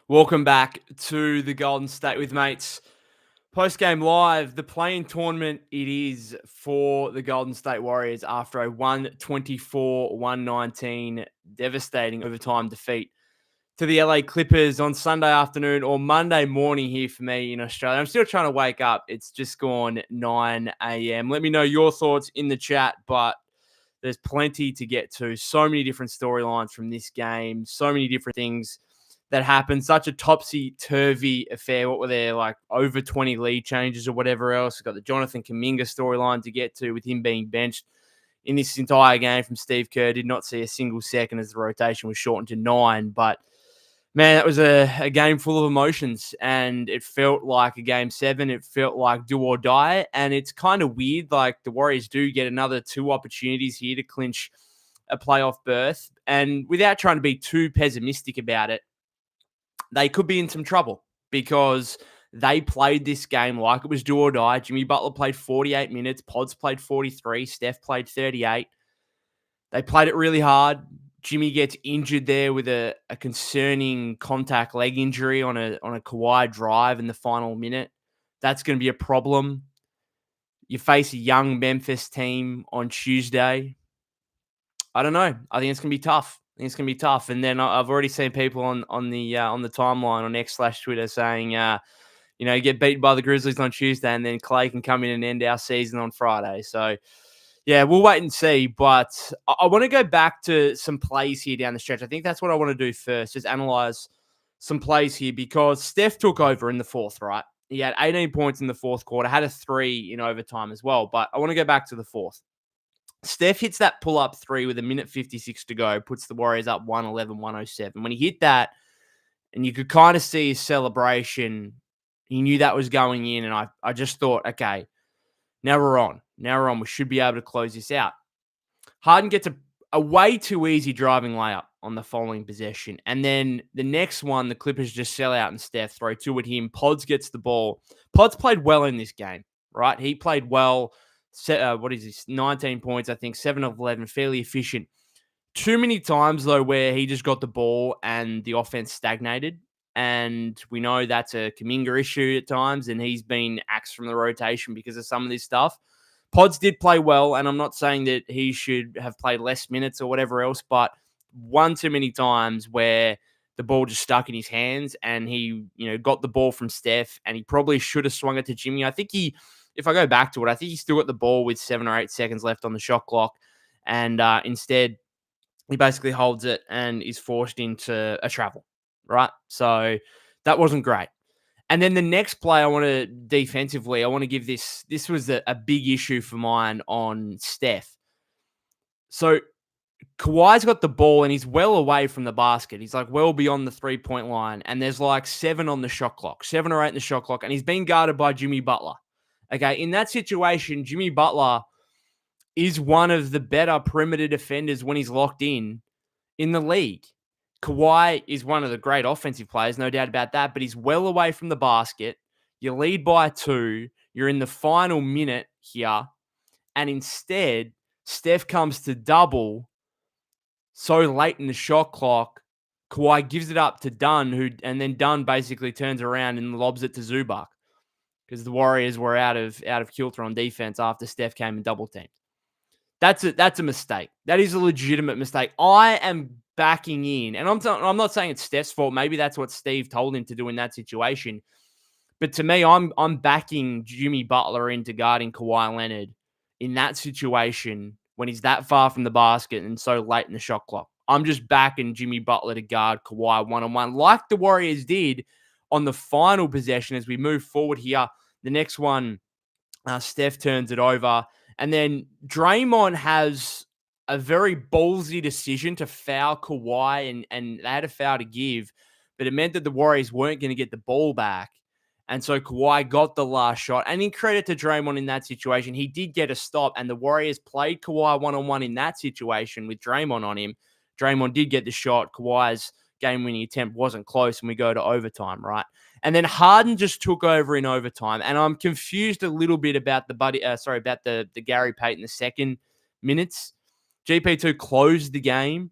Welcome back to the Golden State with Mates. Post-game live, the play-in tournament it is for the Golden State Warriors after a 124-119 devastating overtime defeat to the LA Clippers on Sunday afternoon or Monday morning here for me in Australia. I'm still trying to wake up. It's just gone 9 a.m. Let me know your thoughts in the chat, but there's plenty to get to. So many different storylines from this game, so many different things that happened. Such a topsy-turvy affair. What were there, like over 20 lead changes or whatever else? We've got the Jonathan Kaminga storyline to get to with him being benched in this entire game from Steve Kerr. Did not see a single second as the rotation was shortened to 9. But, man, that was a game full of emotions, and it felt like a Game 7. It felt like do or die, and it's kind of weird. Like, the Warriors do get another 2 opportunities here to clinch a playoff berth, and without trying to be too pessimistic about it, they could be in some trouble because they played this game like it was do or die. Jimmy Butler played 48 minutes. Pods played 43. Steph played 38. They played it really hard. Jimmy gets injured there with a concerning contact leg injury on a Kawhi drive in the final minute. That's going to be a problem. You face a young Memphis team on Tuesday. I don't know. I think it's going to be tough. It's going to be tough. And then I've already seen people on the timeline on X/Twitter saying, get beaten by the Grizzlies on Tuesday and then Clay can come in and end our season on Friday. So, yeah, we'll wait and see. But I want to go back to some plays here down the stretch. I think that's what I want to do first, just analyze some plays here because Steph took over in the fourth, right? He had 18 points in the fourth quarter, had a 3 in overtime as well. But I want to go back to the fourth. Steph hits that pull-up 3 with 1:56 to go, puts the Warriors up 111-107. When he hit that, and you could kind of see his celebration, he knew that was going in, and I just thought, okay, now we're on. Now we're on. We should be able to close this out. Harden gets a way too easy driving layup on the following possession. And then the next one, the Clippers just sell out and Steph throw 2 at him. Pods gets the ball. Pods played well in this game, right? He played well. 19 points, I think, 7 of 11, fairly efficient. Too many times, though, where he just got the ball and the offense stagnated. And we know that's a Kaminga issue at times, and he's been axed from the rotation because of some of this stuff. Pods did play well, and I'm not saying that he should have played less minutes or whatever else, but one too many times where the ball just stuck in his hands and he, got the ball from Steph and he probably should have swung it to Jimmy. I think if I go back to it, I think he still got the ball with 7 or 8 seconds left on the shot clock. And instead, he basically holds it and is forced into a travel, right? So that wasn't great. And then the next play I want to defensively, I want to give this was a big issue for mine on Steph. So Kawhi's got the ball and he's well away from the basket. He's like well beyond the 3-point line. And there's like 7 on the shot clock, 7 or 8 in the shot clock. And he's being guarded by Jimmy Butler. Okay, in that situation, Jimmy Butler is one of the better perimeter defenders when he's locked in the league. Kawhi is one of the great offensive players, no doubt about that, but he's well away from the basket. You lead by 2. You're in the final minute here. And instead, Steph comes to double so late in the shot clock. Kawhi gives it up to Dunn, and then Dunn basically turns around and lobs it to Zubac because the Warriors were out of kilter on defense after Steph came and double teamed. That's a mistake. That is a legitimate mistake. I am backing in, and I'm not saying it's Steph's fault. Maybe that's what Steve told him to do in that situation. But to me, I'm backing Jimmy Butler into guarding Kawhi Leonard in that situation when he's that far from the basket and so late in the shot clock. I'm just backing Jimmy Butler to guard Kawhi one-on-one like the Warriors did on the final possession as we move forward here. The next one, Steph turns it over. And then Draymond has a very ballsy decision to foul Kawhi, and they had a foul to give, but it meant that the Warriors weren't going to get the ball back. And so Kawhi got the last shot. And in credit to Draymond in that situation, he did get a stop, and the Warriors played Kawhi one-on-one in that situation with Draymond on him. Draymond did get the shot. Kawhi's game-winning attempt wasn't close, and we go to overtime, right? And then Harden just took over in overtime, and I'm confused a little bit about the Gary Payton the second minutes. GP2 closed the game,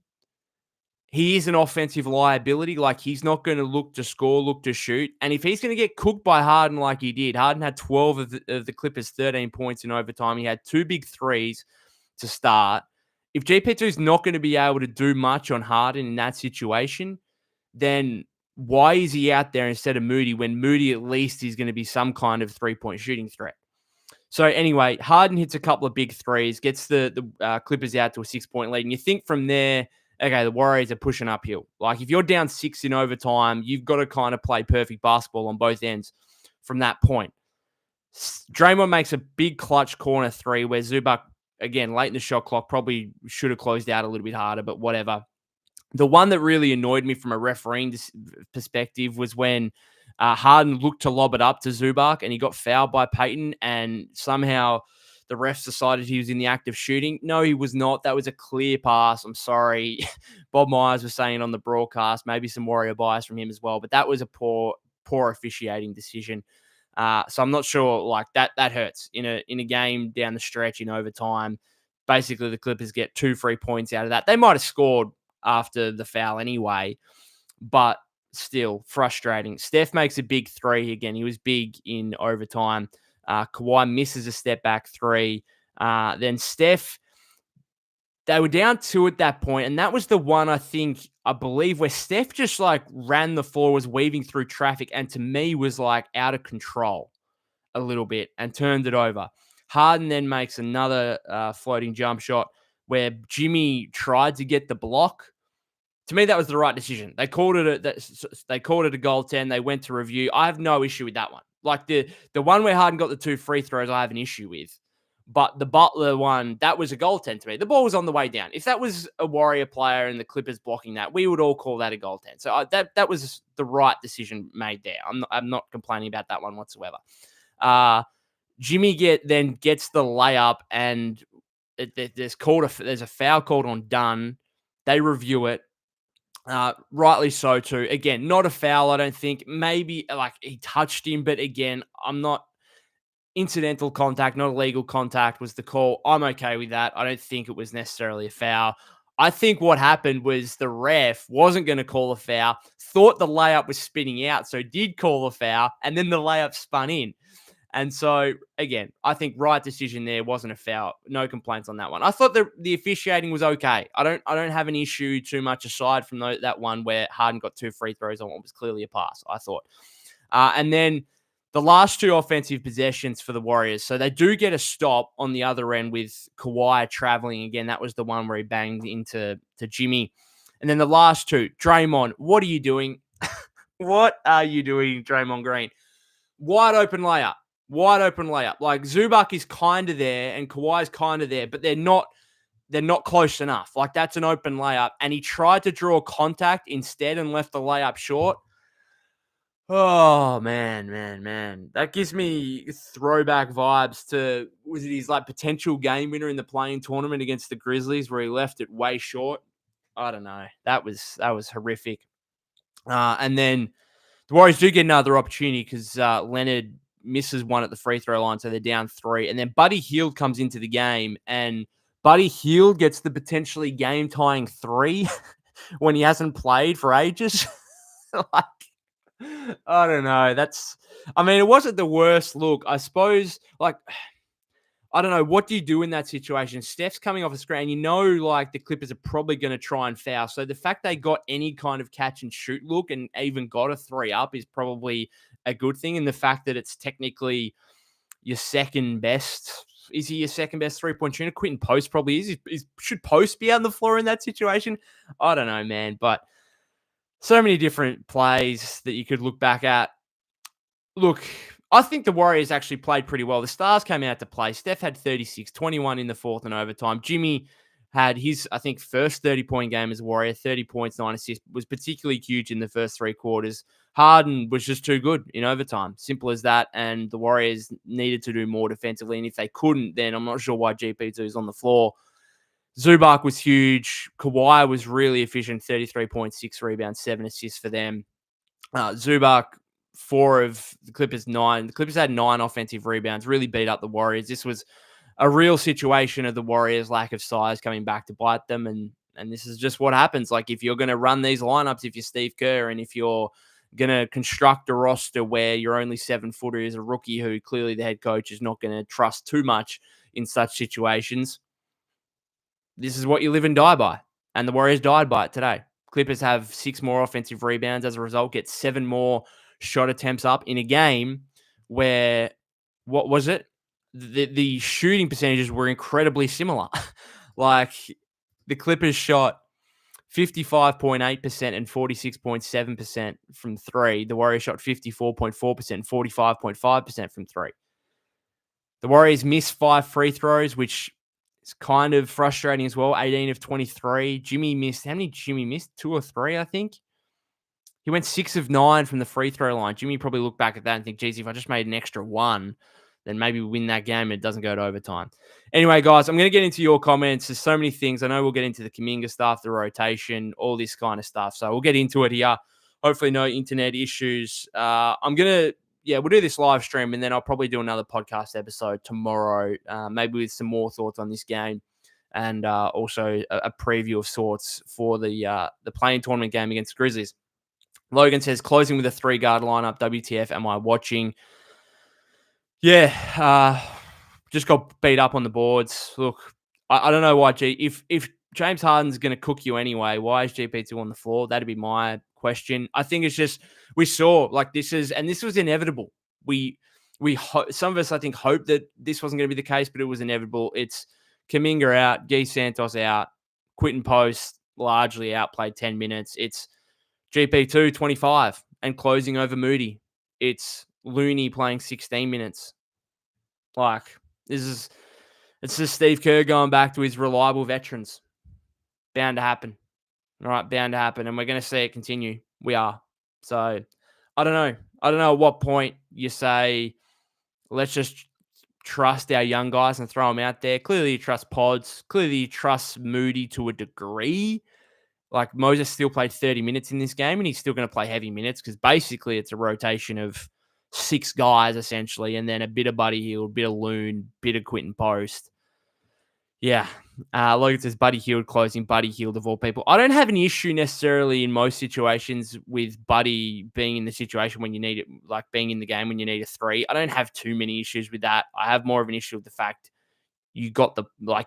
he is an offensive liability. Like, he's not going to look to score, look to shoot. And if he's going to get cooked by Harden like he did, Harden had 12 of the Clippers' 13 points in overtime. He had 2 big threes to start. If GP2 is not going to be able to do much on Harden in that situation, then why is he out there instead of Moody when Moody at least is going to be some kind of three-point shooting threat? So anyway, Harden hits a couple of big threes, gets the Clippers out to a 6-point lead. And you think from there, okay, the Warriors are pushing uphill. Like, if you're down 6 in overtime, you've got to kind of play perfect basketball on both ends from that point. Draymond makes a big clutch corner three where Zubac, again, late in the shot clock, probably should have closed out a little bit harder, but whatever. The one that really annoyed me from a refereeing perspective was when Harden looked to lob it up to Zubac and he got fouled by Payton, and somehow the refs decided he was in the act of shooting. No, he was not. That was a clear pass. I'm sorry. Bob Myers was saying on the broadcast, maybe some Warrior bias from him as well, but that was a poor officiating decision. So I'm not sure, like, that hurts in a game down the stretch in overtime. Basically, the Clippers get 2 free points out of that. They might have scored after the foul anyway, but still frustrating. Steph makes a big three again. He was big in overtime. Kawhi misses a step back three. Then Steph, they were down 2 at that point, and that was the one I believe where Steph just like ran the floor, was weaving through traffic, and to me was like out of control a little bit and turned it over. Harden then makes another floating jump shot where Jimmy tried to get the block. To me, that was the right decision. They called it a goaltend. They went to review. I have no issue with that one. Like the one where Harden got the 2 free throws, I have an issue with. But the Butler one, that was a goaltend to me. The ball was on the way down. If that was a Warrior player and the Clippers blocking that, we would all call that a goaltend. So that was the right decision made there. I'm not complaining about that one whatsoever. Jimmy then gets the layup, and there's a foul called on Dunn. They review it. Rightly so too. Again, not a foul, I don't think. Maybe like he touched him, but again, I'm not. Incidental contact, not illegal contact was the call. I'm okay with that. I don't think it was necessarily a foul. I think what happened was the ref wasn't going to call a foul, thought the layup was spinning out, so did call a foul, and then the layup spun in. And so, again, I think right decision there, wasn't a foul. No complaints on that one. I thought the officiating was okay. I don't have an issue too much aside from that one where Harden got 2 free throws on what was clearly a pass, I thought. And then the last 2 offensive possessions for the Warriors. So they do get a stop on the other end with Kawhi traveling again. That was the one where he banged into Jimmy. And then the last 2, Draymond, what are you doing? What are you doing, Draymond Green? Wide open layup. Like, Zubac is kind of there and Kawhi's kind of there, but they're not close enough. Like, that's an open layup. And he tried to draw contact instead and left the layup short. Oh, man. That gives me throwback vibes to, was it his like potential game winner in the playing tournament against the Grizzlies where he left it way short? I don't know. That was horrific. And then the Warriors do get another opportunity because Leonard misses one at the free throw line, so they're down 3. And then Buddy Hield comes into the game, and Buddy Hield gets the potentially game-tying 3 when he hasn't played for ages. Like, I don't know. It wasn't the worst look. I suppose, like, I don't know. What do you do in that situation? Steph's coming off a screen. Like, the Clippers are probably going to try and foul. So the fact they got any kind of catch and shoot look and even got a 3 up is probably a good thing. And the fact that it's technically your second best. Is he your second best 3-point shooter? Quentin Post probably is. Should Post be on the floor in that situation? I don't know, man. But so many different plays that you could look back at. Look, I think the Warriors actually played pretty well. The Stars came out to play. Steph had 36, 21 in the fourth and overtime. Jimmy had his, I think, first 30-point game as a Warrior, 30 points, 9 assists, was particularly huge in the first 3 quarters. Harden was just too good in overtime. Simple as that. And the Warriors needed to do more defensively. And if they couldn't, then I'm not sure why GP2 is on the floor. Zubac was huge. Kawhi was really efficient, 33 points, 6 rebounds, 7 assists for them. Zubac, 4 of the Clippers' 9. The Clippers had 9 offensive rebounds, really beat up the Warriors. This was a real situation of the Warriors' lack of size coming back to bite them. And And this is just what happens. Like, if you're going to run these lineups, if you're Steve Kerr, and if you're going to construct a roster where your only 7-footer is a rookie who clearly the head coach is not going to trust too much in such situations, this is what you live and die by. And the Warriors died by it today. Clippers have 6 more offensive rebounds as a result, get 7 more shot attempts up in a game where, what was it? The shooting percentages were incredibly similar. Like, the Clippers shot 55.8% and 46.7% from 3. The Warriors shot 54.4% and 45.5% from 3. The Warriors missed 5 free throws, which is kind of frustrating as well. 18 of 23. Jimmy missed, how many Jimmy missed? 2 or 3, I think. He went 6 of 9 from the free throw line. Jimmy probably looked back at that and think, geez, if I just made an extra 1, then maybe we win that game and it doesn't go to overtime. Anyway, guys, I'm going to get into your comments. There's so many things. I know we'll get into the Kaminga stuff, the rotation, all this kind of stuff. So we'll get into it here. Hopefully no internet issues. We'll do this live stream, and then I'll probably do another podcast episode tomorrow, maybe with some more thoughts on this game, and also a preview of sorts for the play-in tournament game against the Grizzlies. Logan says, closing with a 3-guard lineup. WTF am I watching? Yeah, just got beat up on the boards. Look, I don't know why. If James Harden's going to cook you anyway, why is GP2 on the floor? That'd be my question. I think it's just, we saw like this was inevitable. Some of us, I think, hoped that this wasn't going to be the case, but it was inevitable. It's Kaminga out, Guy Santos out, Quinton Post largely out, played 10 minutes. It's GP2 25 and closing over Moody. It's Looney playing 16 minutes. Like, it's just Steve Kerr going back to his reliable veterans. Bound to happen. All right, bound to happen. And we're going to see it continue. We are. So, I don't know. I don't know at what point you say, let's just trust our young guys and throw them out there. Clearly, you trust Pods. Clearly, you trust Moody to a degree. Like, Moses still played 30 minutes in this game, and he's still going to play heavy minutes because basically it's a rotation of 6 guys, essentially, and then a bit of Buddy Hield, bit of Loon, bit of Quinton Post. Yeah. Logan says Buddy Hield closing. Buddy Hield, of all people. I don't have an issue necessarily in most situations with Buddy being in the situation when you need it, like being in the game when you need a 3. I don't have too many issues with that. I have more of an issue with the fact you got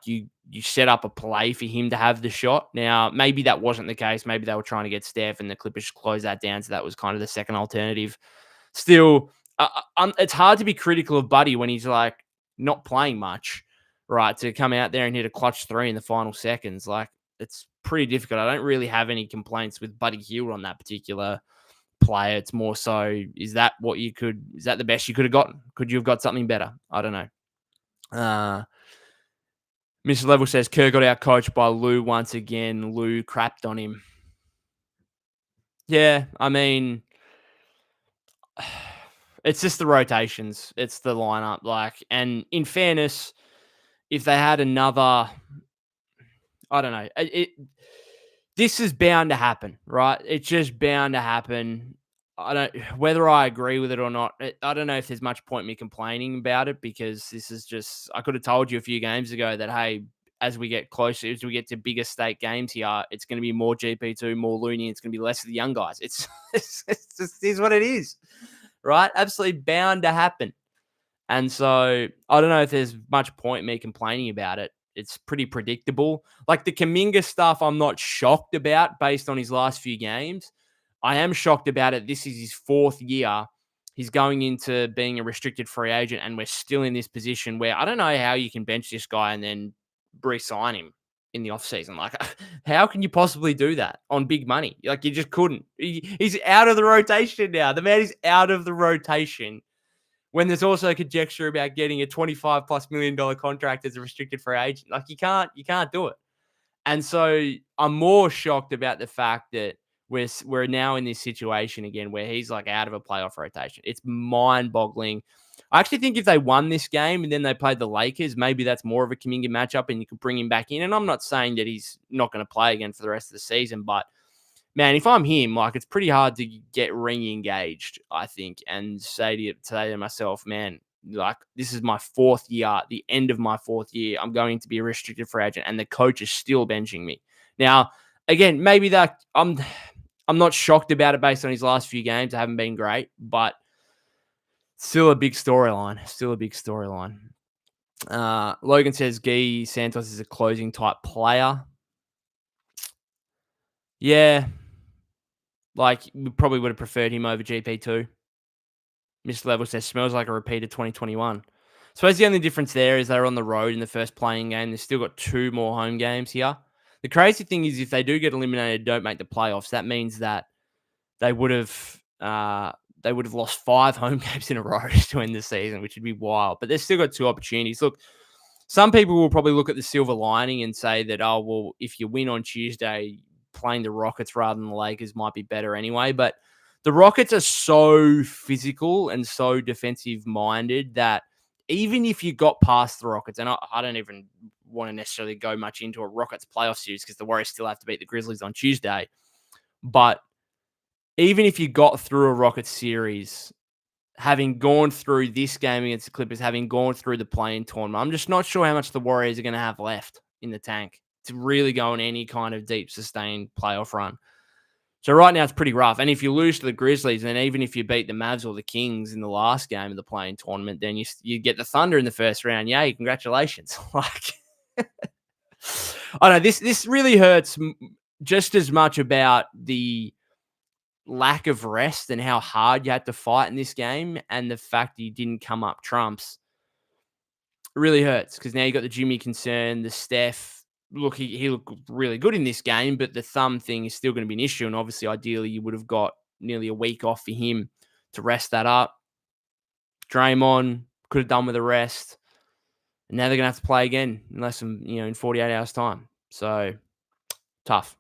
you set up a play for him to have the shot. Now, maybe that wasn't the case. Maybe they were trying to get Steph and the Clippers closed that down. So that was kind of the second alternative. Still, it's hard to be critical of Buddy when he's like not playing much, right? To come out there and hit a clutch 3 in the final seconds. Like, it's pretty difficult. I don't really have any complaints with Buddy Hield on that particular play. It's more so, is that the best you could have gotten? Could you have got something better? I don't know. Mr. Level says Kerr got out coached by Lou once again. Lou crapped on him. Yeah, I mean, it's just the rotations. It's the lineup. Like, and in fairness, if they had another, I don't know. This is bound to happen, right? It's just bound to happen. Whether I agree with it or not, I don't know if there's much point in me complaining about it, because this is just, I could have told you a few games ago that, hey, as we get closer, as we get to bigger state games here, it's going to be more GP2, more Looney. It's going to be less of the young guys. It's just is what it is, right? Absolutely bound to happen. And so I don't know if there's much point in me complaining about it. It's pretty predictable. Like the Kaminga stuff, I'm not shocked about based on his last few games. I am shocked about it. This is his 4th year. He's going into being a restricted free agent, and we're still in this position where I don't know how you can bench this guy and then re-sign him in the offseason. Like, how can you possibly do that on big money? Like, you just couldn't. He's out of the rotation now. The man is out of the rotation when there's also conjecture about getting a $25+ million contract as a restricted free agent. Like, you can't do it. And so I'm more shocked about the fact that we're now in this situation again where he's like out of a playoff rotation. It's mind-boggling. I actually think if they won this game and then they played the Lakers, maybe that's more of a Kaminga matchup and you could bring him back in. And I'm not saying that he's not going to play again for the rest of the season, but man, if I'm him, like, it's pretty hard to get re-engaged, I think, and say to myself, man, like, this is my 4th year, the end of my 4th year. I'm going to be a restricted free agent, and the coach is still benching me. Now, again, maybe that I'm not shocked about it based on his last few games. They haven't been great, but still a big storyline. Still a big storyline. Logan says Guy Santos is a closing type player. Yeah, like we probably would have preferred him over GP2. Mr. Level says smells like a repeat of 2021. I suppose the only difference there is they're on the road in the first playing game. They've still got 2 more home games here. The crazy thing is if they do get eliminated, don't make the playoffs, that means that they would have lost 5 home games in a row to end the season, which would be wild. But they've still got 2 opportunities. Look, some people will probably look at the silver lining and say that, oh, well, if you win on Tuesday, playing the Rockets rather than the Lakers might be better anyway. But the Rockets are so physical and so defensive minded that even if you got past the Rockets, and I don't even want to necessarily go much into a Rockets playoff series because the Warriors still have to beat the Grizzlies on Tuesday. But even if you got through a Rockets series, having gone through this game against the Clippers, having gone through the play-in tournament, I'm just not sure how much the Warriors are going to have left in the tank to really go on any kind of deep, sustained playoff run. So right now it's pretty rough. And if you lose to the Grizzlies, and even if you beat the Mavs or the Kings in the last game of the play-in tournament, then you get the Thunder in the first round. Yay, congratulations. Like, I know this really hurts just as much about the lack of rest and how hard you had to fight in this game and the fact that you didn't come up trumps. It really hurts because now you got the Jimmy concern, the Steph. Look, he looked really good in this game, but the thumb thing is still going to be an issue. And obviously, ideally, you would have got nearly a week off for him to rest that up. Draymond could have done with a rest. And now they're going to have to play again in less than, in 48 hours' time. So, tough.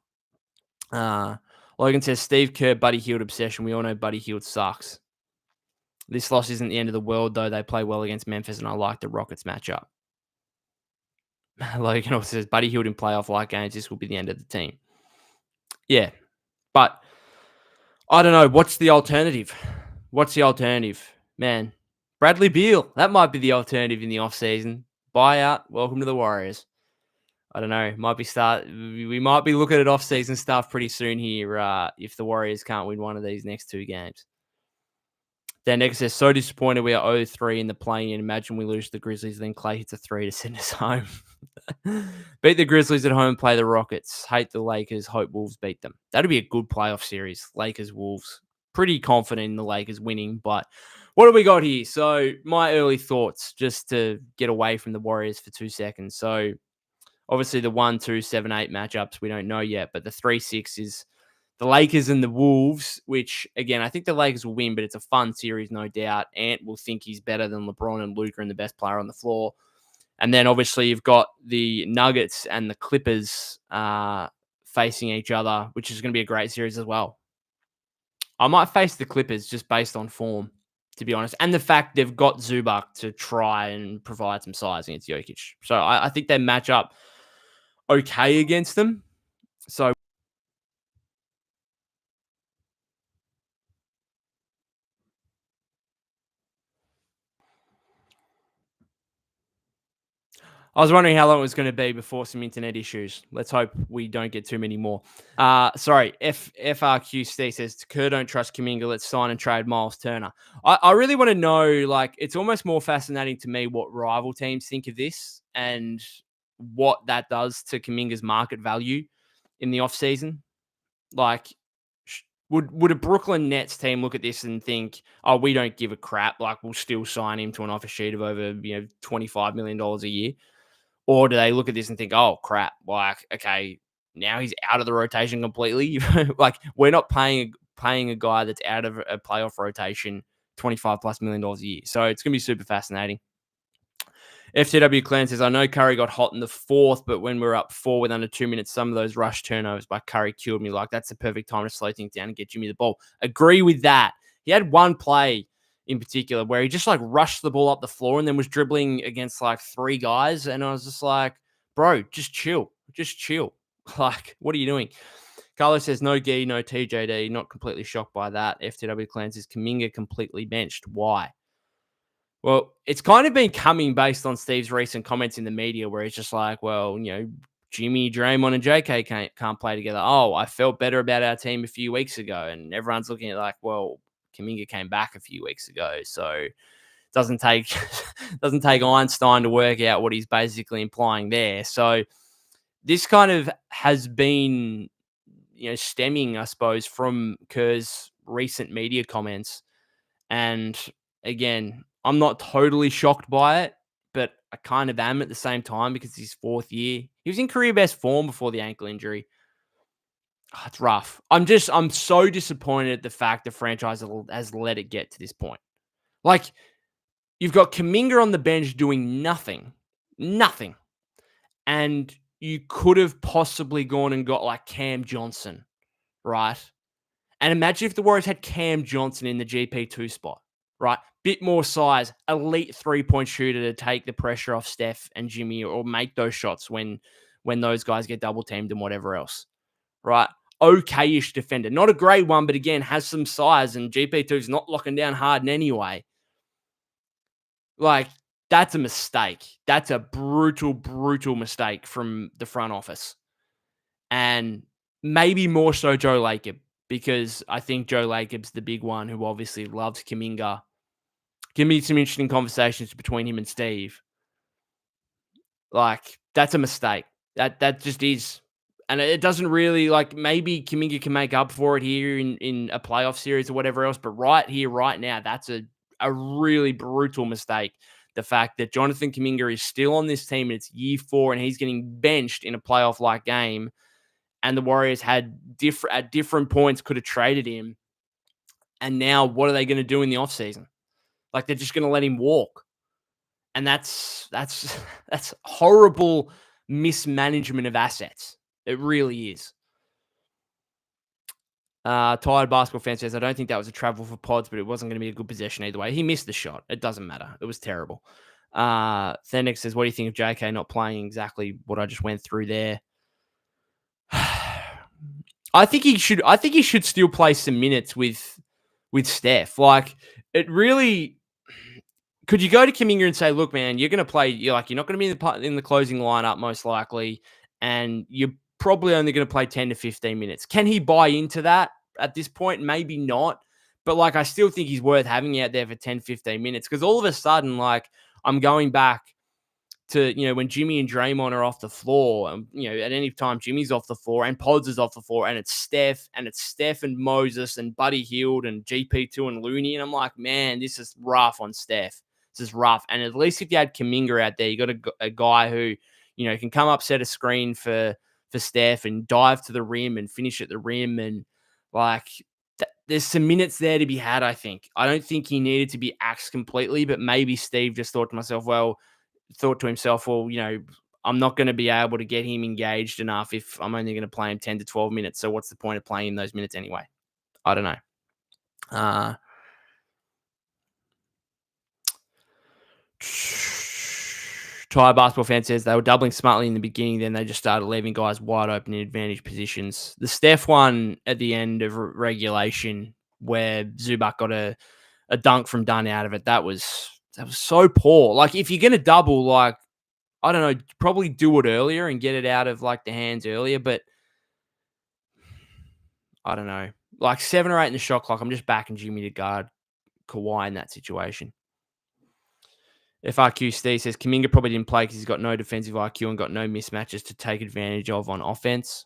Logan says, Steve Kerr, Buddy Hield obsession. We all know Buddy Hield sucks. This loss isn't the end of the world, though. They play well against Memphis, and I like the Rockets matchup. Logan also says, Buddy Hield in playoff-like games, this will be the end of the team. Yeah, but I don't know. What's the alternative? Man, Bradley Beal. That might be the alternative in the offseason. Buyout. Welcome to the Warriors. I don't know. We might be looking at off-season stuff pretty soon here if the Warriors can't win one of these next 2 games. Dan Next says, so disappointed we are 0-3 in the play-in. Imagine we lose to the Grizzlies, then Clay hits a 3 to send us home. Beat the Grizzlies at home, play the Rockets. Hate the Lakers, hope Wolves beat them. That'd be a good playoff series, Lakers-Wolves. Pretty confident in the Lakers winning, but what do we got here? So my early thoughts, just to get away from the Warriors for 2 seconds. So obviously the 1, 2, 7, 8 matchups, we don't know yet, but the 3, 6 is the Lakers and the Wolves, which, again, I think the Lakers will win, but it's a fun series, no doubt. Ant will think he's better than LeBron and Luka and the best player on the floor. And then, obviously, you've got the Nuggets and the Clippers facing each other, which is going to be a great series as well. I might face the Clippers just based on form, to be honest, and the fact they've got Zubac to try and provide some size against Jokic. So I think they match up okay against them. So I was wondering how long it was going to be before some internet issues. Let's hope we don't get too many more. Sorry, FRQ Steve says, Kerr don't trust Kaminga. Let's sign and trade Miles Turner. I really want to know, like, it's almost more fascinating to me what rival teams think of this and what that does to Kaminga's market value in the offseason. Like, would a Brooklyn Nets team look at this and think, oh, we don't give a crap. Like, we'll still sign him to an offer sheet of over, $25 million a year. Or do they look at this and think, oh, crap, like, okay, now he's out of the rotation completely? Like, we're not paying a guy that's out of a playoff rotation $25+ million a year. So it's going to be super fascinating. FTW Clan says, I know Curry got hot in the 4th, but when we were up 4 with under 2 minutes, some of those rush turnovers by Curry killed me. Like, that's the perfect time to slow things down and get Jimmy the ball. Agree with that. He had one play in particular where he just like rushed the ball up the floor and then was dribbling against like 3 guys. And I was just like, bro, just chill. Like, what are you doing? Carlos says, no Gee, no TJD. Not completely shocked by that. FTW Clan says, Kaminga completely benched. Why? Well, it's kind of been coming based on Steve's recent comments in the media where he's just like, well, Jimmy, Draymond, and JK can't play together. Oh, I felt better about our team a few weeks ago. And everyone's looking at like, well, Kaminga came back a few weeks ago. So it doesn't take Einstein to work out what he's basically implying there. So this kind of has been, stemming, I suppose, from Kerr's recent media comments. And again, I'm not totally shocked by it, but I kind of am at the same time because it's his fourth year. He was in career best form before the ankle injury. Oh, it's rough. I'm so disappointed at the fact the franchise has let it get to this point. Like, you've got Kaminga on the bench doing nothing. And you could have possibly gone and got like Cam Johnson, right? And imagine if the Warriors had Cam Johnson in the GP2 spot, right? Bit more size, elite 3-point shooter to take the pressure off Steph and Jimmy or make those shots when those guys get double teamed and whatever else, right? Okay-ish defender. Not a great one, but again, has some size, and GP2 is not locking down Harden anyway. Like, that's a mistake. That's a brutal, brutal mistake from the front office. And maybe more so Joe Lacob, because I think Joe Lacob's the big one who obviously loves Kaminga. Give me some interesting conversations between him and Steve. Like, that's a mistake. That just is. And it doesn't really, like, maybe Kaminga can make up for it here in a playoff series or whatever else. But right here, right now, that's a really brutal mistake. The fact that Jonathan Kaminga is still on this team and it's year 4 and he's getting benched in a playoff-like game. And the Warriors at different points could have traded him. And now what are they going to do in the offseason? Like, they're just going to let him walk. And that's horrible mismanagement of assets. It really is. Tired Basketball Fan says, I don't think that was a travel for Pods, but it wasn't going to be a good possession either way. He missed the shot. It doesn't matter. It was terrible. Thenix says, what do you think of JK not playing? Exactly what I just went through there. I think he should still play some minutes with Steph. Like, it really. Could you go to Kaminga and say, look, man, you're going to play. You're not going to be in the closing lineup most likely, and you're probably only going to play 10 to 15 minutes. Can he buy into that at this point? Maybe not. But like, I still think he's worth having out there for 10, 15 minutes, because all of a sudden, like, I'm going back to, when Jimmy and Draymond are off the floor, at any time Jimmy's off the floor and Pods is off the floor, and it's Steph and Moses and Buddy Hield and GP2 and Looney. And I'm like, man, this is rough on Steph. This is rough. And at least if you had Kaminga out there, you got a guy who, can come up, set a screen for Steph and dive to the rim and finish at the rim. And like, there's some minutes there to be had, I think. I don't think he needed to be axed completely, but maybe Steve just thought to himself, well, I'm not going to be able to get him engaged enough if I'm only going to play him 10 to 12 minutes. So what's the point of playing him those minutes anyway? I don't know. Try Basketball Fan says they were doubling smartly in the beginning, then they just started leaving guys wide open in advantage positions. The Steph one at the end of regulation where Zubac got a dunk from Dunn out of it, that was so poor. Like, if you're going to double, like, I don't know, probably do it earlier and get it out of, like, the hands earlier, but I don't know. Like, 7 or 8 in the shot clock, I'm just backing Jimmy to guard Kawhi in that situation. FRQ Steve says Kaminga probably didn't play because he's got no defensive IQ and got no mismatches to take advantage of on offense.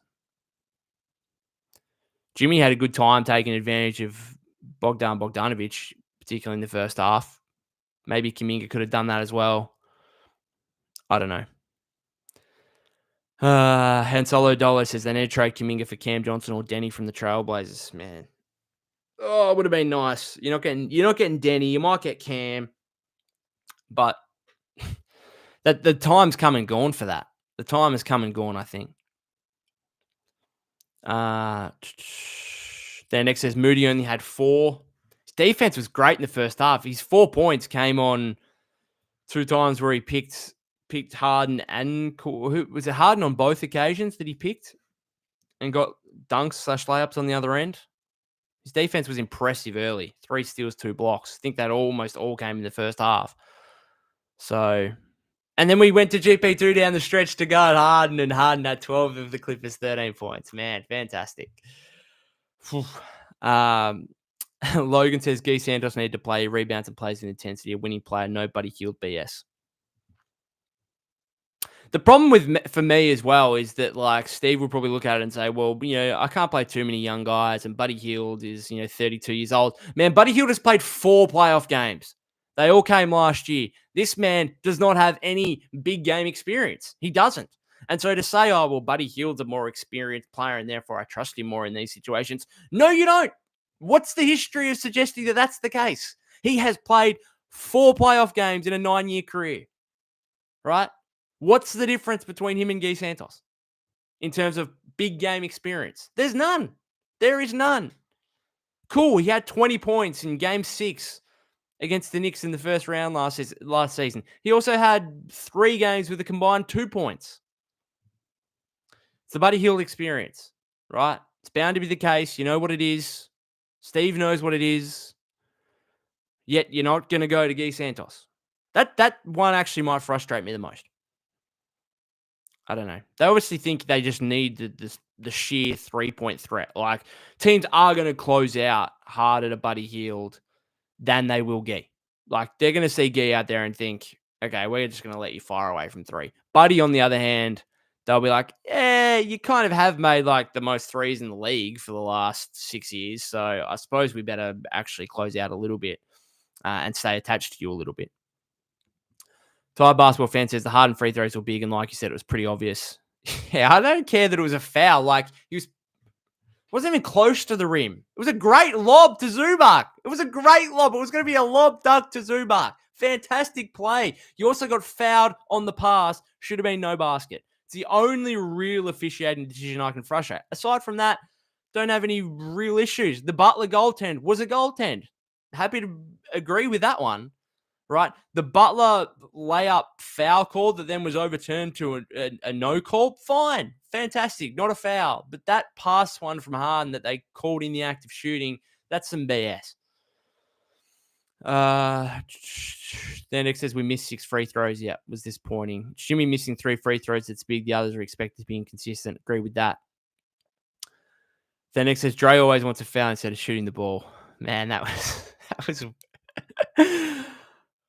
Jimmy had a good time taking advantage of Bogdanovic, particularly in the first half. Maybe Kaminga could have done that as well. I don't know. Hansolo Dolo says they need to trade Kaminga for Cam Johnson or Denny from the Trailblazers. Man, oh, it would have been nice. You're not getting Denny. You might get Cam, but that the time's come and gone for that. The time has come and gone, I think. Then next says Moody only had 4. His defense was great in the first half. His 4 points came on 2 times where he picked Harden and was it Harden on both occasions that he picked and got dunks/layups on the other end. His defense was impressive early. 3 steals, 2 blocks. I think that almost all came in the first half. So And then we went to GP2 down the stretch to guard Harden, and Harden had 12 of the Clippers' 13 points. Man, fantastic. um, Logan says, Guy Santos need to play rebounds and plays with intensity. A winning player, nobody healed BS. The problem for me as well is that like Steve will probably look at it and say, well, I can't play too many young guys, and Buddy Hield is 32 years old. Man, Buddy Hield has played 4 playoff games. They all came last year. This man does not have any big game experience. He doesn't. And so to say, oh well, Buddy Hield's a more experienced player, and therefore I trust him more in these situations. No, you don't. What's the history of suggesting that that's the case? He has played 4 playoff games in a 9-year career, right? What's the difference between him and Guy Santos in terms of big game experience? There's none. There is none. Cool, he had 20 points in Game 6 against the Knicks in the first round last season. He also had 3 games with a combined 2 points. It's the Buddy Hield experience, right? It's bound to be the case. You know what it is. Steve knows what it is. Yet you're not going to go to Guy Santos. That one actually might frustrate me the most. I don't know. They obviously think they just need the sheer 3-point threat. Like, teams are going to close out harder to Buddy Hield than they will Gee. Like, they're going to see Gee out there and think, okay, we're just going to let you fire away from 3. Buddy, on the other hand, they'll be like, yeah, you kind of have made like the most threes in the league for the last 6 years. So I suppose we better actually close out a little bit and stay attached to you a little bit. Thai basketball fan says the Harden free throws were big, and like you said, it was pretty obvious. Yeah, I don't care that it was a foul. Like, wasn't even close to the rim. It was a great lob to Zubac. It was a great lob. It was going to be a lob dunk to Zubac. Fantastic play. You also got fouled on the pass. Should have been no basket. It's the only real officiating decision I can frustrate. Aside from that, don't have any real issues. The Butler goaltend was a goaltend. Happy to agree with that one. Right, the Butler layup foul call that then was overturned to a no call. Fine, fantastic, not a foul. But that pass one from Harden that they called in the act of shooting, that's some BS. Then it says we missed 6 free throws. Yeah, was disappointing. Jimmy missing 3 free throws. That's big. The others are expected to be inconsistent. Agree with that. Then it says Dre always wants a foul instead of shooting the ball. Man, that was.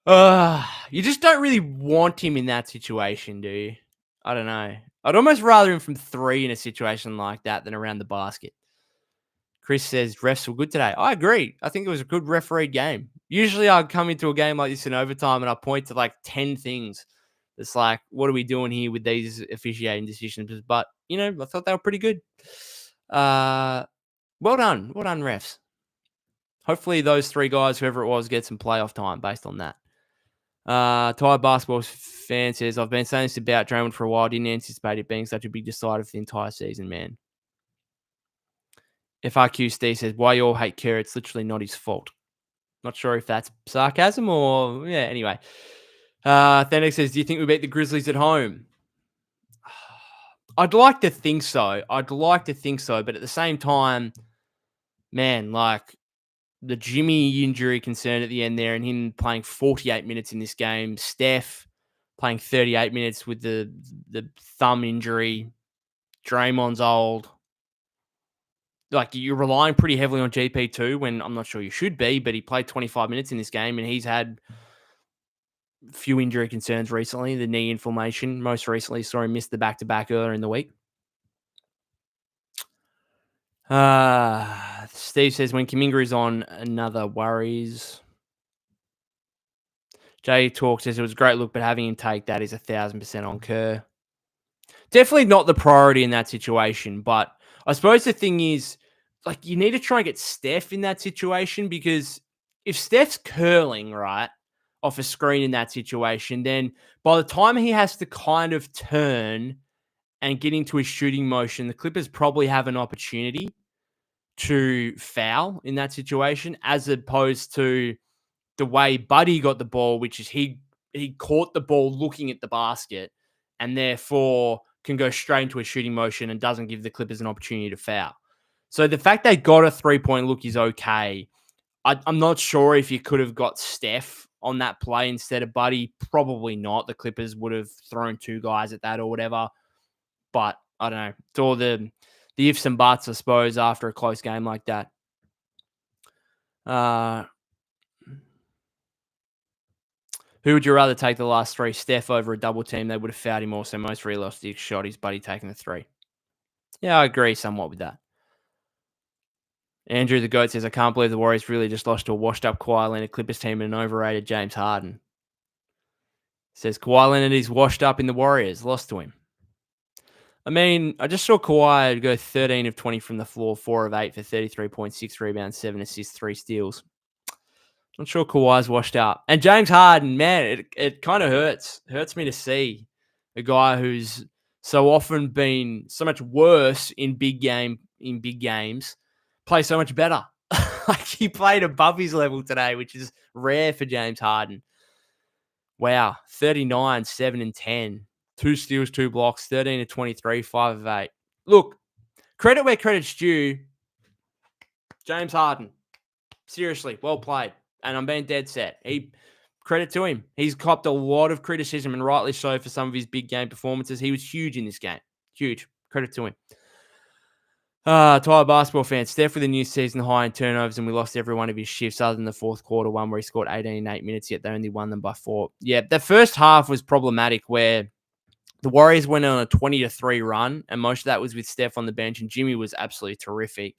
You just don't really want him in that situation, do you? I don't know. I'd almost rather him from 3 in a situation like that than around the basket. Chris says refs were good today. I agree. I think it was a good refereed game. Usually I'd come into a game like this in overtime and I point to like 10 things. It's like, what are we doing here with these officiating decisions? But, I thought they were pretty good. Well done. Well done, refs. Hopefully those 3 guys, whoever it was, get some playoff time based on that. Thai basketball fan says, I've been saying this about Draymond for a while. Didn't anticipate it being such a big decider for the entire season, man. FRQ Steve says, why you all hate Kerr? It's literally not his fault. Not sure if that's sarcasm or, yeah, anyway. Thanik says, do you think we beat the Grizzlies at home? I'd like to think so. But at the same time, man, like, the Jimmy injury concern at the end there and him playing 48 minutes in this game. Steph playing 38 minutes with the thumb injury. Draymond's old. Like, you're relying pretty heavily on GP2 when I'm not sure you should be, but he played 25 minutes in this game and he's had a few injury concerns recently. The knee inflammation. Most recently, saw him miss the back-to-back earlier in the week. Steve says, when Kaminga is on, another worries. Jay Talk says, it was a great look, but having him take that is 1,000% on Kerr. Definitely not the priority in that situation, but I suppose the thing is, like, you need to try and get Steph in that situation, because if Steph's curling, right, off a screen in that situation, then by the time he has to kind of turn and get into his shooting motion, the Clippers probably have an opportunity to foul in that situation, as opposed to the way Buddy got the ball, which is he caught the ball looking at the basket and therefore can go straight into a shooting motion and doesn't give the Clippers an opportunity to foul. So the fact they got a 3-point look is okay. I'm not sure if you could have got Steph on that play instead of Buddy? Probably not. The Clippers would have thrown 2 guys at that or whatever. But I don't know. It's all the ifs and buts, I suppose, after a close game like that. Who would you rather take the last 3? Steph over a double team? They would have fouled him also. Most realistic shot is Buddy taking the 3. Yeah, I agree somewhat with that. Andrew the Goat says, I can't believe the Warriors really just lost to a washed-up Kawhi Leonard Clippers team and an overrated James Harden. Says Kawhi Leonard is washed up in the Warriors. Lost to him. I mean, I just saw Kawhi go 13 of 20 from the floor, 4 of 8 for 33.6 rebounds, 7 assists, 3 steals. Not sure Kawhi's washed up. And James Harden, man, it kind of hurts. Hurts me to see a guy who's so often been so much worse in big games play so much better. Like he played above his level today, which is rare for James Harden. Wow, 39, 7 and 10. 2 steals, 2 blocks, 13 to 23, 5 of 8. Look, credit where credit's due. James Harden. Seriously, well played. And I'm being dead set. Credit to him. He's copped a lot of criticism, and rightly so, for some of his big game performances. He was huge in this game. Huge. Credit to him. Tired basketball fans. Steph with a new season high in turnovers, and we lost every one of his shifts other than the fourth quarter one where he scored 18 in 8 minutes, yet they only won them by 4. Yeah, the first half was problematic where the Warriors went on a 20-3 run, and most of that was with Steph on the bench, and Jimmy was absolutely terrific.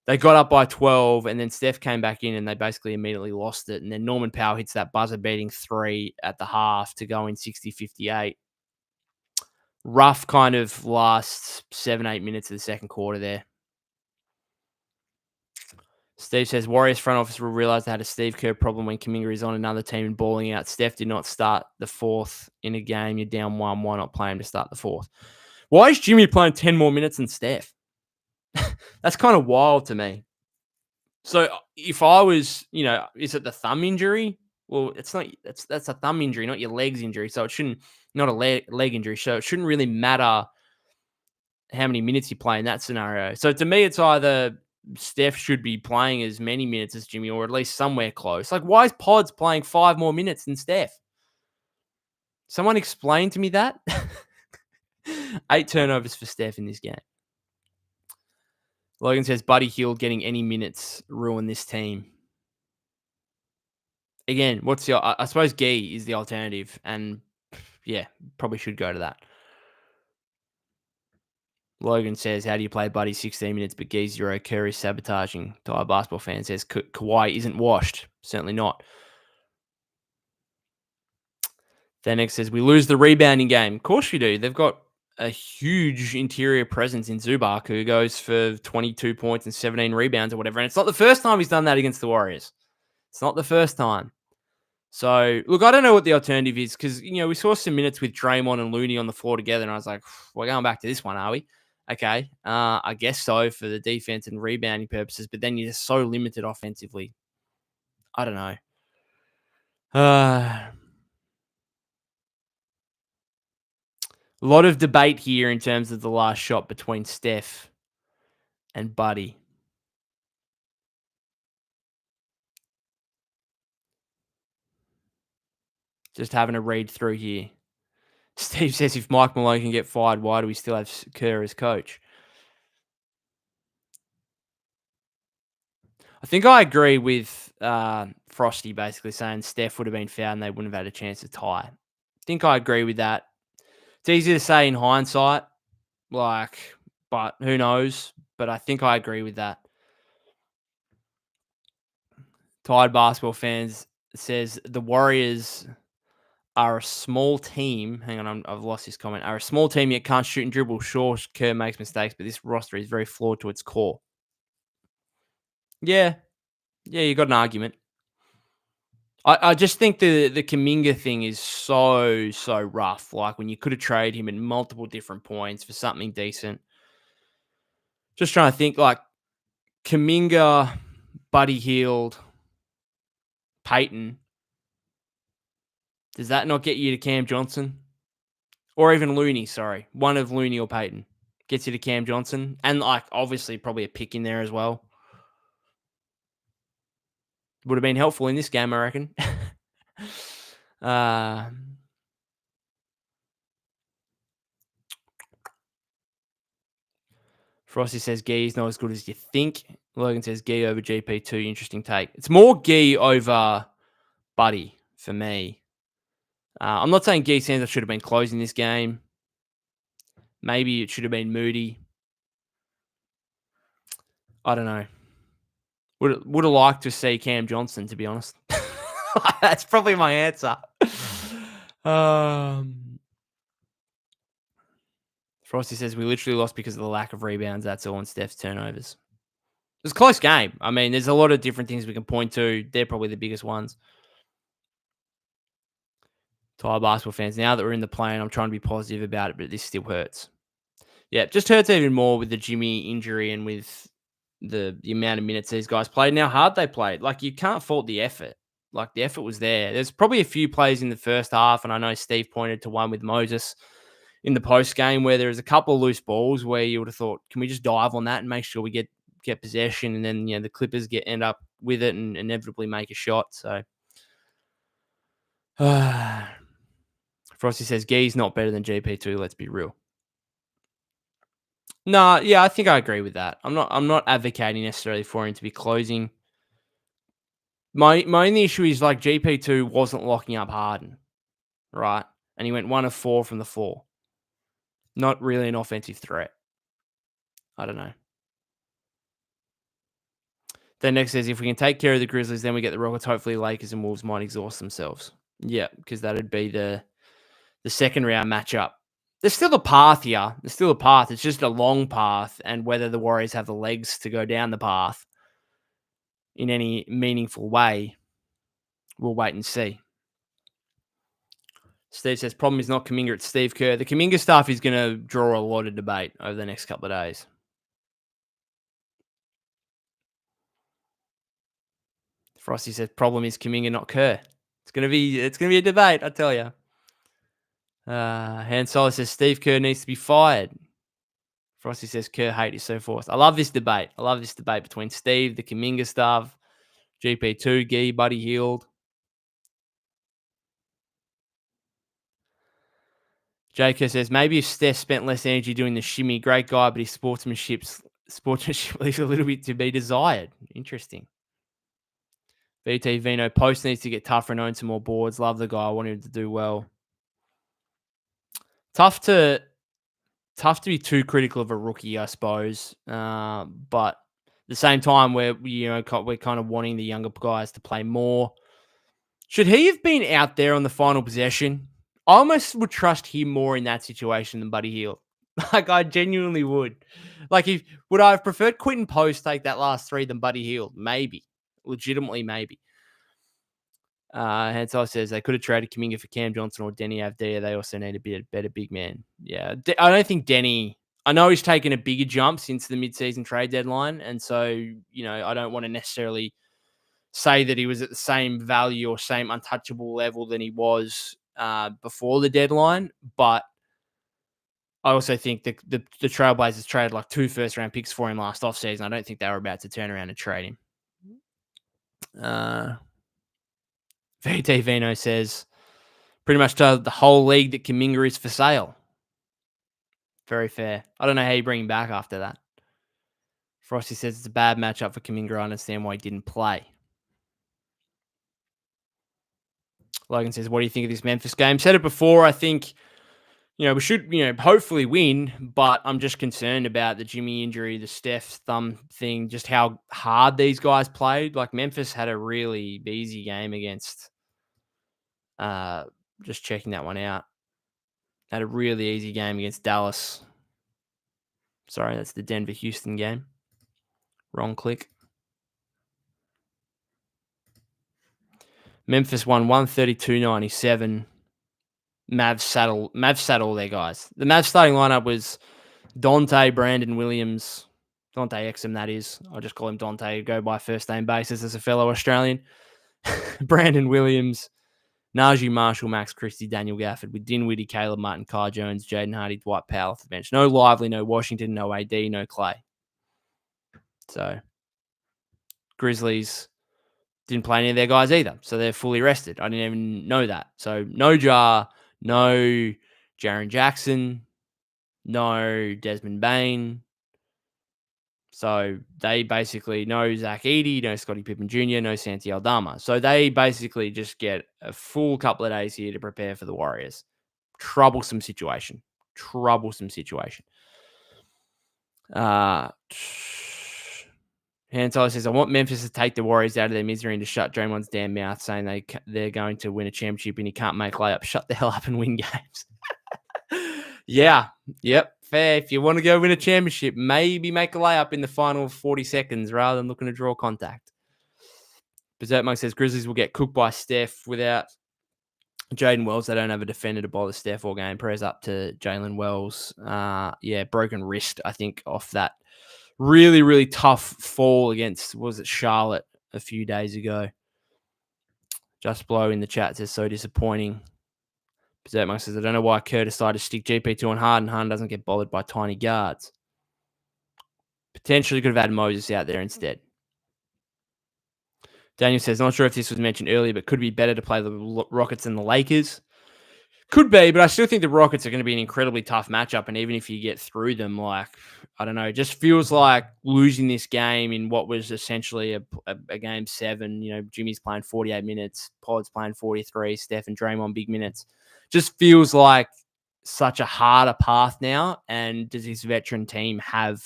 They got up by 12, and then Steph came back in, and they basically immediately lost it. And then Norman Powell hits that buzzer-beating 3 at the half to go in 60-58. Rough kind of last 7-8 minutes of the second quarter there. Steve says, Warriors front office will realize they had a Steve Kerr problem when Kaminga is on another team and balling out. Steph did not start the fourth in a game. You're down 1. Why not play him to start the fourth? Why is Jimmy playing 10 more minutes than Steph? That's kind of wild to me. So if I was, is it the thumb injury? Well, it's not. That's a thumb injury, not your legs injury. So it shouldn't, not a leg injury. So it shouldn't really matter how many minutes you play in that scenario. So to me, it's either Steph should be playing as many minutes as Jimmy, or at least somewhere close. Like, why is Pods playing 5 more minutes than Steph? Someone explain to me that. 8 turnovers for Steph in this game. Logan says, Buddy Hield getting any minutes ruin this team. Again, I suppose Gee is the alternative, and yeah, probably should go to that. Logan says, how do you play Buddy 16 minutes, but Gee's 0? Curry sabotaging. Tired basketball fan says, Kawhi isn't washed. Certainly not. Thanex says, we lose the rebounding game. Of course we do. They've got a huge interior presence in Zubac, who goes for 22 points and 17 rebounds or whatever. And it's not the first time he's done that against the Warriors. It's not the first time. So, look, I don't know what the alternative is because, we saw some minutes with Draymond and Looney on the floor together, and I was like, we're going back to this one, are we? Okay, I guess so for the defense and rebounding purposes, but then you're just so limited offensively. I don't know. A lot of debate here in terms of the last shot between Steph and Buddy. Just having a read through here. Steve says, if Mike Malone can get fired, why do we still have Kerr as coach? I think I agree with Frosty basically saying Steph would have been fouled and they wouldn't have had a chance to tie. I think I agree with that. It's easy to say in hindsight, but who knows? But I think I agree with that. Tired basketball fans says the Warriors are a small team. Hang on, I've lost this comment. Are a small team yet can't shoot and dribble. Sure, Kerr makes mistakes, but this roster is very flawed to its core. Yeah, you got an argument. I just think the Kaminga thing is so rough. Like when you could have traded him in multiple different points for something decent. Just trying to think like Kaminga, Buddy Hield, Peyton. Does that not get you to Cam Johnson? Or even Looney, sorry. One of Looney or Peyton gets you to Cam Johnson. And obviously probably a pick in there as well. Would have been helpful in this game, I reckon. Uh, Frosty says Gee is not as good as you think. Logan says Gee over GP2. Interesting take. It's more Gee over Buddy for me. I'm not saying Gee Sanders should have been closing this game. Maybe it should have been Moody. I don't know. Would have liked to see Cam Johnson, to be honest. That's probably my answer. Frosty says we literally lost because of the lack of rebounds. That's all, and Steph's turnovers. It was a close game. I mean, there's a lot of different things we can point to. They're probably the biggest ones. Tired basketball fans, now that we're in the plane, I'm trying to be positive about it, but this still hurts. Yeah, it just hurts even more with the Jimmy injury and with the amount of minutes these guys played and how hard they played. Like, you can't fault the effort. Like, the effort was there. There's probably a few plays in the first half, and I know Steve pointed to one with Moses in the post game where there was a couple of loose balls where you would have thought, can we just dive on that and make sure we get possession? And then, the Clippers end up with it and inevitably make a shot. So, Frosty says Gee's not better than GP2. Let's be real. No, yeah, I think I agree with that. I'm not advocating necessarily for him to be closing. My only issue is like GP2 wasn't locking up Harden, right? And he went 1 of 4 from the floor. Not really an offensive threat. I don't know. Then next says if we can take care of the Grizzlies, then we get the Rockets. Hopefully, Lakers and Wolves might exhaust themselves. Yeah, because that'd be the second round matchup. There's still a path here. There's still a path. It's just a long path, and whether the Warriors have the legs to go down the path in any meaningful way, we'll wait and see. Steve says, problem is not Kaminga, it's Steve Kerr. The Kaminga stuff is going to draw a lot of debate over the next couple of days. Frosty says, problem is Kaminga, not Kerr. It's going to be a debate, I tell you. Han Solo says, Steve Kerr needs to be fired. Frosty says, Kerr hate is so forced. I love this debate. I love this debate between Steve, the Kaminga stuff, GP2, Gee, Buddy Hield. Jacob says, maybe if Steph spent less energy doing the shimmy, great guy, but his sportsmanship leaves a little bit to be desired. Interesting. VT Vino, Post needs to get tougher and own some more boards. Love the guy. I want him to do well. Tough to be too critical of a rookie, I suppose. But at the same time, we're kind of wanting the younger guys to play more. Should he have been out there on the final possession? I almost would trust him more in that situation than Buddy Hield. Like, I genuinely would. Like, would I have preferred Quentin Post take that last 3 than Buddy Hield? Maybe. Legitimately, maybe. Hansel says they could have traded Kaminga for Cam Johnson or Denny Avdia. They also need a better big man. Yeah, I don't think Denny. I know he's taken a bigger jump since the mid-season trade deadline, and so I don't want to necessarily say that he was at the same value or same untouchable level than he was before the deadline. But I also think the Trailblazers traded like 2 first-round picks for him last offseason. I don't think they were about to turn around and trade him. VT Vino says, pretty much told the whole league that Kaminga is for sale. Very fair. I don't know how you bring him back after that. Frosty says it's a bad matchup for Kaminga. I understand why he didn't play. Logan says, what do you think of this Memphis game? Said it before. I think, we should, hopefully win, but I'm just concerned about the Jimmy injury, the Steph thumb thing, just how hard these guys played. Like, Memphis had a really easy game against, just checking that one out. Had a really easy game against Dallas. Sorry, that's the Denver-Houston game. Wrong click. Memphis won 132-97. Mavs sat all their guys. The Mavs starting lineup was Dante, Brandon Williams, Dante Exum, that is. I'll just call him Dante, go by first name basis as a fellow Australian. Brandon Williams, Najee Marshall, Max Christie, Daniel Gafford with Dinwiddie, Caleb Martin, Kai Jones, Jaden Hardy, Dwight Powell off the bench. No Lively, no Washington, no AD, no Clay. So, Grizzlies Didn't play any of their guys either, so they're fully rested. I didn't even know that. So no Jar, no Jaren Jackson, no Desmond Bain. So they basically no Zach Edey, no Scottie Pippen Jr., no Santi Aldama. So they basically just get a full couple of days here to prepare for the Warriors. Troublesome situation. Troublesome situation. Hansel says, I want Memphis to take the Warriors out of their misery and to shut Draymond's damn mouth, saying they're going to win a championship and he can't make layups. Shut the hell up and win games. Yeah. Yep. Fair. If you want to go win a championship, maybe make a layup in the final 40 seconds rather than looking to draw contact. Berserk Monk says Grizzlies will get cooked by Steph without Jaden Wells. They don't have a defender to bother Steph all game. Prayers up to Jalen Wells. Broken wrist, I think, off that really, really tough fall against, was it Charlotte a few days ago? Just Blow in the chat says, so disappointing. Berserk Monk says, I don't know why Kerr decided to stick GP2 on Harden. Harden doesn't get bothered by tiny guards. Potentially could have had Moses out there instead. Daniel says, not sure if this was mentioned earlier, but could be better to play the Rockets than the Lakers. Could be, but I still think the Rockets are going to be an incredibly tough matchup. And even if you get through them, I don't know, it just feels like losing this game in what was essentially a game 7. Jimmy's playing 48 minutes, Pod's playing 43, Steph and Draymond big minutes. Just feels like such a harder path now. And does this veteran team have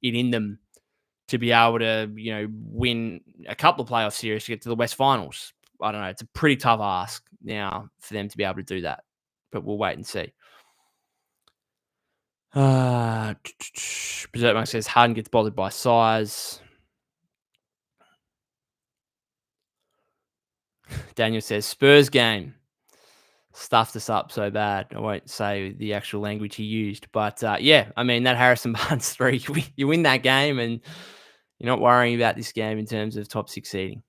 it in them to be able to, win a couple of playoff series to get to the West Finals? I don't know. It's a pretty tough ask now for them to be able to do that. But we'll wait and see. Berserk Monk says Harden gets bothered by size. Daniel says Spurs game stuffed us up so bad. I won't say the actual language he used, but that Harrison Barnes 3, you win that game, and you're not worrying about this game in terms of top 6 seeding.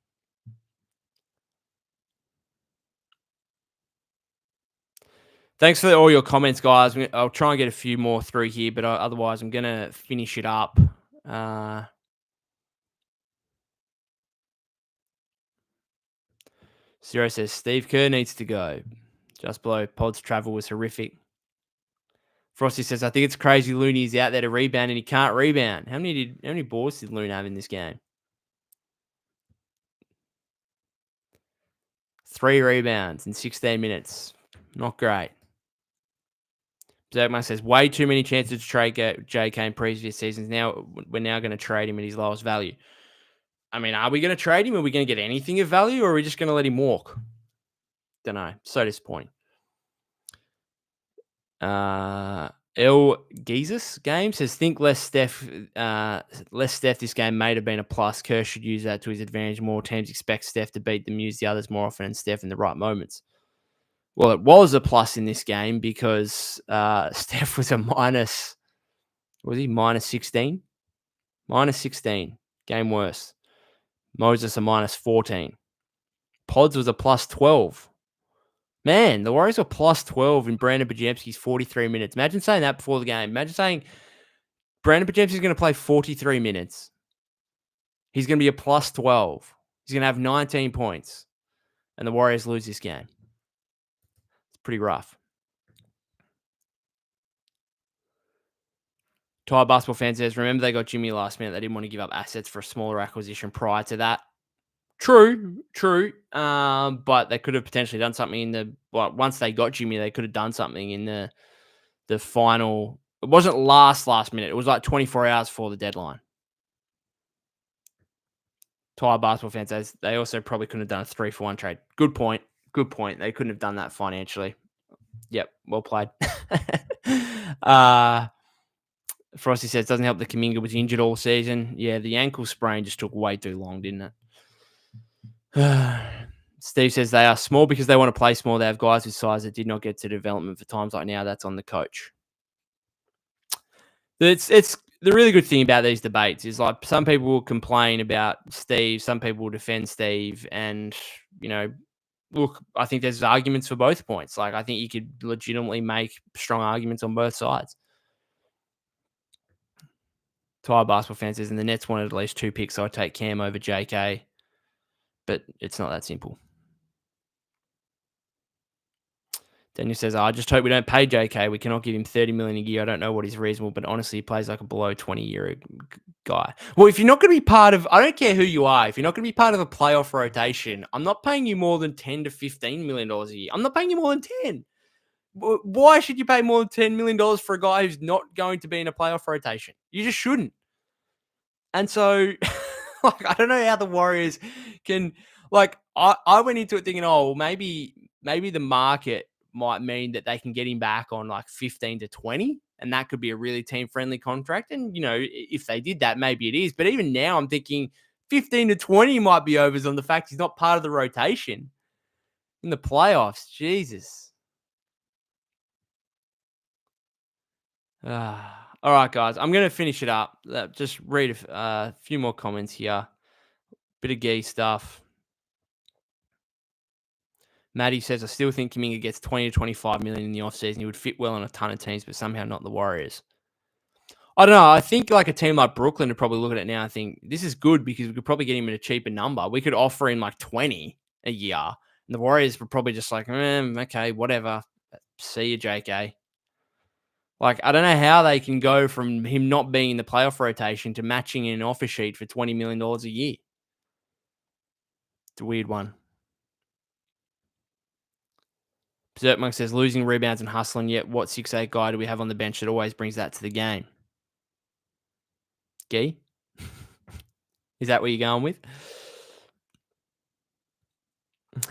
Thanks for all your comments, guys. I'll try and get a few more through here, but otherwise I'm going to finish it up. Zero says Steve Kerr needs to go. Just Below, Pod's travel was horrific. Frosty says, I think it's crazy Looney's out there to rebound and he can't rebound. How many balls did Looney have in this game? 3 rebounds in 16 minutes. Not great. Zachman says, way too many chances to trade JK in previous seasons. Now we're going to trade him at his lowest value. I mean, are we going to trade him? Are we going to get anything of value, or are we just going to let him walk? Don't know. So disappointing. El Jesus game says, think less Steph this game may have been a plus. Kerr should use that to his advantage. More teams expect Steph to beat them, use the others more often, and Steph in the right moments. Well, it was a plus in this game because Steph was a minus 16? Minus 16. Game worse. Moses a minus 14. Pods was a plus 12. Man, the Warriors were plus 12 in Brandon Bajemski's 43 minutes. Imagine saying that before the game. Imagine saying Brandon Bajemski's going to play 43 minutes. He's going to be a plus 12. He's going to have 19 points. And the Warriors lose this game. It's pretty rough. Tired Basketball fan says, remember they got Jimmy last minute. They didn't want to give up assets for a smaller acquisition prior to that. True. But they could have potentially done something once they got Jimmy, they could have done something in the final. It wasn't last minute. It was like 24 hours before the deadline. Tired Basketball fan says they also probably couldn't have done a 3-for-1 trade. Good point. They couldn't have done that financially. Yep. Well played. Frosty says, doesn't help that Kaminga was injured all season. Yeah, the ankle sprain just took way too long, didn't it? Steve says they are small because they want to play small. They have guys with size that did not get to development for times like now. That's on the coach. It's the really good thing about these debates is like some people will complain about Steve, some people will defend Steve, and look, I think there's arguments for both points. Like I think you could legitimately make strong arguments on both sides. Tired Basketball fan says, and the Nets wanted at least 2 picks, so I'd take Cam over JK. but it's not that simple. Daniel says, I just hope we don't pay JK. We cannot give him 30 million a year. I don't know what is reasonable, but honestly, he plays like a below 20-year guy. Well, if you're not going to be part of, I don't care who you are, if you're not going to be part of a playoff rotation, I'm not paying you more than 10 to $15 million a year. I'm not paying you more than 10. Why should you pay more than $10 million for a guy who's not going to be in a playoff rotation? You just shouldn't. And so, like, I don't know how the Warriors can, like, I went into it thinking, oh, well, maybe the market might mean that they can get him back on like 15 to 20, and that could be a really team-friendly contract. And, if they did that, maybe it is. But even now, I'm thinking 15 to 20 might be overs on the fact he's not part of the rotation in the playoffs. Jesus. All right, guys. I'm going to finish it up. Just read a few more comments here. Bit of gay stuff. Maddie says, I still think Kaminga gets 20 to 25 million in the offseason. He would fit well on a ton of teams, but somehow not the Warriors. I don't know. I think like a team like Brooklyn would probably look at it now and think, this is good because we could probably get him at a cheaper number. We could offer him like 20 a year. And the Warriors were probably just like, okay, whatever. See you, JK. Like, I don't know how they can go from him not being in the playoff rotation to matching in an offer sheet for $20 million a year. It's a weird one. Berserk Monk says, losing rebounds and hustling, yet what 6'8" guy do we have on the bench that always brings that to the game? Gee? Is that what you're going with?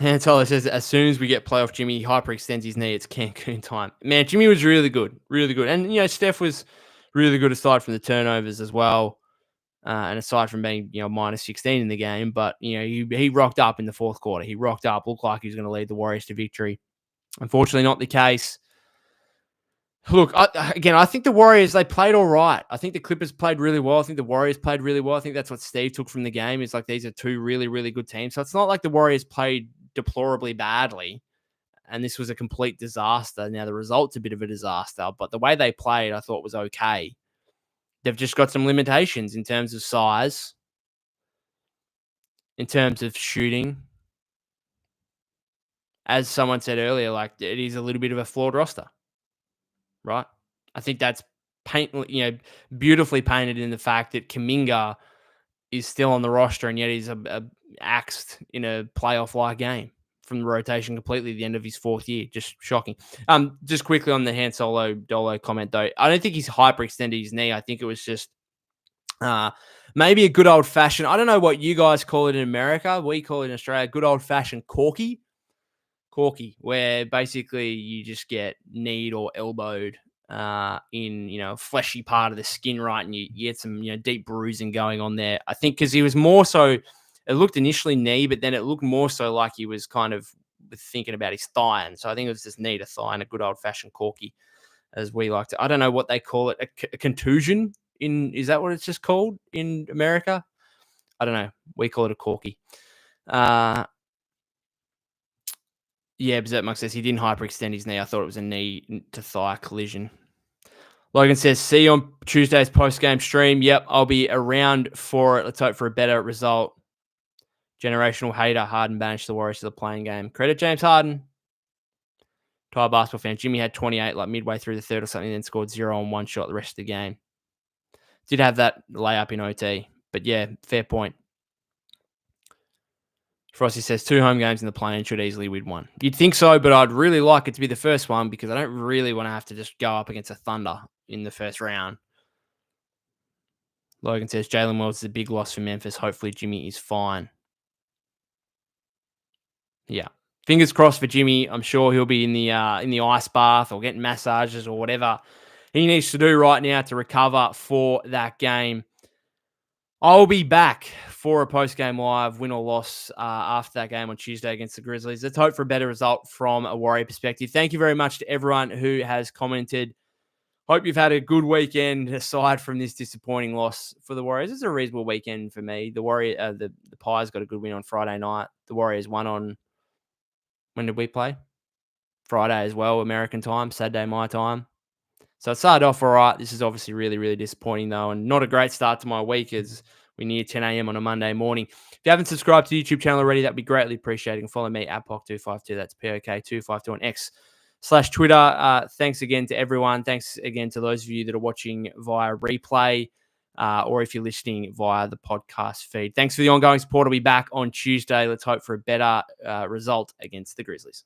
And Tyler says, as soon as we get playoff Jimmy, he hyperextends his knee. It's Cancun time. Man, Jimmy was really good. Really good. And, Steph was really good aside from the turnovers as well. And aside from being, minus 16 in the game. But, he rocked up in the fourth quarter. He rocked up, looked like he was going to lead the Warriors to victory. Unfortunately, not the case. Look, I think the Warriors, they played all right. I think the Clippers played really well. I think the Warriors played really well. I think that's what Steve took from the game. Is like these are two really, really good teams. So it's not like the Warriors played deplorably badly and this was a complete disaster. Now, the result's a bit of a disaster, but the way they played, I thought was okay. They've just got some limitations in terms of size, in terms of shooting. As someone said earlier, like it is a little bit of a flawed roster. Right? I think that's beautifully painted in the fact that Kaminga is still on the roster and yet he's axed in a playoff-like game from the rotation completely at the end of his fourth year. Just shocking. Just quickly on the Han Solo Dolo comment though, I don't think he's hyperextended his knee. I think it was just maybe a good old-fashioned, I don't know what you guys call it in America. We call it in Australia, good old-fashioned corky, where basically you just get kneed or elbowed in a fleshy part of the skin, right, and you get some deep bruising going on there. I think because he was more so, it looked initially knee, but then it looked more so like he was kind of thinking about his thigh, and so I think it was just knee to thigh and a good old fashioned corky, as we like to. I don't know what they call it, a contusion. Is that what it's just called in America? I don't know. We call it a corky. Yeah, Berserk Monk says he didn't hyperextend his knee. I thought it was a knee to thigh collision. Logan says, see you on Tuesday's post-game stream. Yep, I'll be around for it. Let's hope for a better result. Generational hater, Harden banished the Warriors to the playing game. Credit James Harden. Tire basketball fan. Jimmy had 28 like midway through the third or something, then scored 0 on one shot the rest of the game. Did have that layup in OT. But yeah, fair point. Frosty says 2 home games in the play-in should easily win one. You'd think so, but I'd really like it to be the first one because I don't really want to have to just go up against a Thunder in the first round. Logan says Jalen Wells is a big loss for Memphis. Hopefully Jimmy is fine. Yeah. Fingers crossed for Jimmy. I'm sure he'll be in the ice bath or getting massages or whatever he needs to do right now to recover for that game. I'll be back for a post-game live, win or loss, after that game on Tuesday against the Grizzlies. Let's hope for a better result from a Warrior perspective. Thank you very much to everyone who has commented. Hope you've had a good weekend aside from this disappointing loss for the Warriors. It's a reasonable weekend for me. The Pies got a good win on Friday night. The Warriors won on, when did we play? Friday as well, American time, Saturday my time. So it started off all right. This is obviously really, really disappointing though, and not a great start to my week as We near 10 a.m. on a Monday morning. If you haven't subscribed to the YouTube channel already, that'd be greatly appreciated. And follow me at POC252. That's POK252 on X/Twitter. Thanks again to everyone. Thanks again to those of you that are watching via replay or if you're listening via the podcast feed. Thanks for the ongoing support. I'll be back on Tuesday. Let's hope for a better result against the Grizzlies.